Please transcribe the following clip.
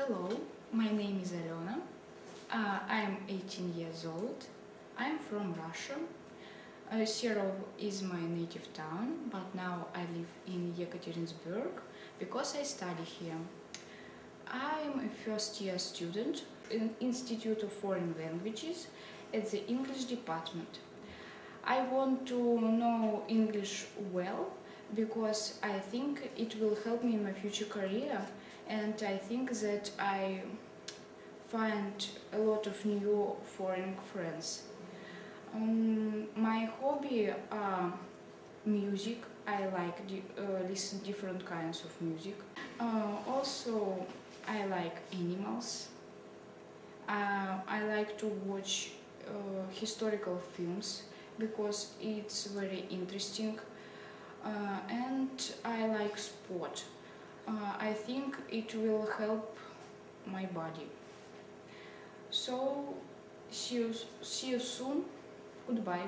Hello, my name is Alena. I am 18 years old. I am from Russia. Serov is my native town, but now I live in Yekaterinburg because I study here. I am a first-year student in Institute of Foreign Languages at the English department. I want to know English well because I think it will help me in my future career, and I think that I find a lot of new foreign friends. My hobby are music. I like listen different kinds of music. Also, I like animals. I like to watch historical films because it's very interesting. And I like sport. I think it will help my body. So, see you soon. Goodbye.